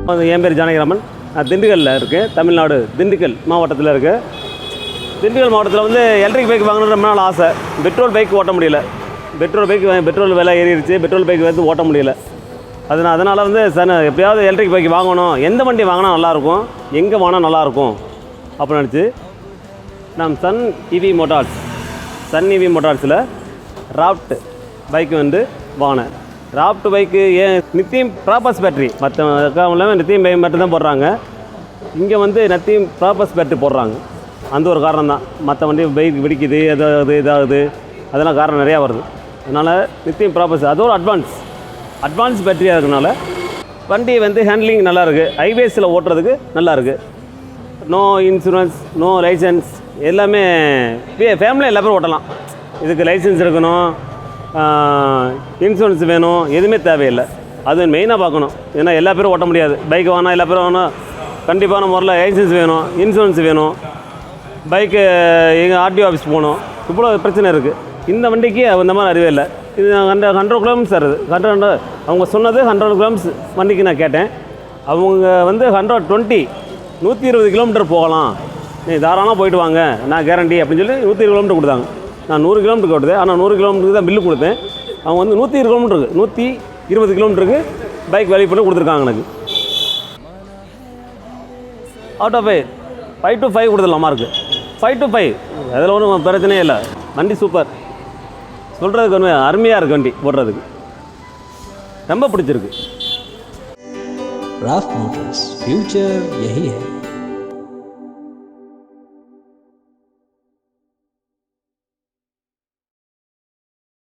என் பேர் ஜானகிராமன். நான் திண்டுக்கல்லில் இருக்கேன். தமிழ்நாடு திண்டுக்கல் மாவட்டத்தில் இருக்குது. திண்டுக்கல் மாவட்டத்தில் வந்து எலக்ட்ரிக் பைக் வாங்கணுன்னு ரொம்ப நாள் ஆசை. பெட்ரோல் பைக் ஓட்ட முடியல. பெட்ரோல் விலை ஏறிடுச்சு. பெட்ரோல் பைக் வந்து ஓட்ட முடியல. அதனால் வந்து எப்படியாவது எலக்ட்ரிக் பைக் வாங்கணும், எந்த வண்டி வாங்கினா நல்லாயிருக்கும், எங்கே வாங்கினா நல்லாயிருக்கும் அப்படின்னு நினச்சி நான் சன் இவி மோட்டார்ஸில் ராஃப்ட் பைக் வந்து வாங்கினேன். ராஃப்ட் பைக்கு ஏன் நித்தியம் ப்ராப்பஸ் பேட்ரி, மற்ற இல்லாமல் நித்தியம் பைக் மட்டும் தான் போடுறாங்க. இங்கே வந்து நித்தியம் ப்ராப்பஸ் பேட்ரி போடுறாங்க. அந்த ஒரு காரணம் தான். மற்ற வண்டி பைக் வெடிக்குது, இதாகுது, அதெல்லாம் காரணம் நிறையா வருது. அதனால் நித்தியம் ப்ராப்பஸ், அதோட அட்வான்ஸ் பேட்டரியாக இருக்கிறதுனால வண்டி வந்து ஹேண்ட்லிங் நல்லாயிருக்கு. ஹைவேஸில் ஓட்டுறதுக்கு நல்லாயிருக்கு. நோ இன்சூரன்ஸ், நோ லைசன்ஸ், எல்லாமே ஃபேமிலியில் எல்லா பேரும் ஓட்டலாம். இதுக்கு லைசன்ஸ் இருக்கணும், இன்சூரன்ஸ் வேணும், எதுவுமே தேவையில்லை. அது மெயினாக பார்க்கணும். ஏன்னா எல்லா பேரும் ஓட்ட முடியாது. பைக் வாங்கினா எல்லா பேரும் வாங்கினா கண்டிப்பான முறையில் லைசன்ஸ் வேணும், இன்சூரன்ஸ் வேணும், பைக்கு எங்கள் ஆர்டிஓ ஆஃபீஸ் போகணும். இவ்வளோ பிரச்சனை இருக்குது. இந்த வண்டிக்கு அந்த மாதிரி அறிவே இல்லை. இது 100 கிலோமீட்டர்ஸ் வருது. 100 அவங்க சொன்னது 100 கிலோமீட்டர்ஸ் வண்டிக்கு நான் கேட்டேன். அவங்க வந்து 120 கிலோமீட்டர் போகலாம், நீ தாராளமாக போயிட்டு வாங்க, நான் கேரண்டி அப்படின்னு சொல்லி 120 கிலோமீட்டர் கொடுத்தாங்க. நான் 100 கிலோமீட்டருக்கு கொடுத்தேன். ஆனால் 100 கிலோமீட்டருக்கு தான் பில்லு கொடுத்தேன். அவங்க வந்து 120 கிலோமீட்டருக்கு பைக் வேல்யூ பண்ணி கொடுத்துருக்காங்க. எனக்கு அவுட் ஆஃப் 5 to 5 கொடுத்துடலாம் மார்க்கு. 5 to 5 அதில் ஒன்றும் பிரச்சனையே இல்லை. வண்டி சூப்பர். சொல்கிறதுக்கு ஒன்று அருமையாக இருக்குது. வண்டி ஓடுறதுக்கு ரொம்ப பிடிச்சிருக்கு. राफ्ट मोटर्स, फ्यूचर यही है.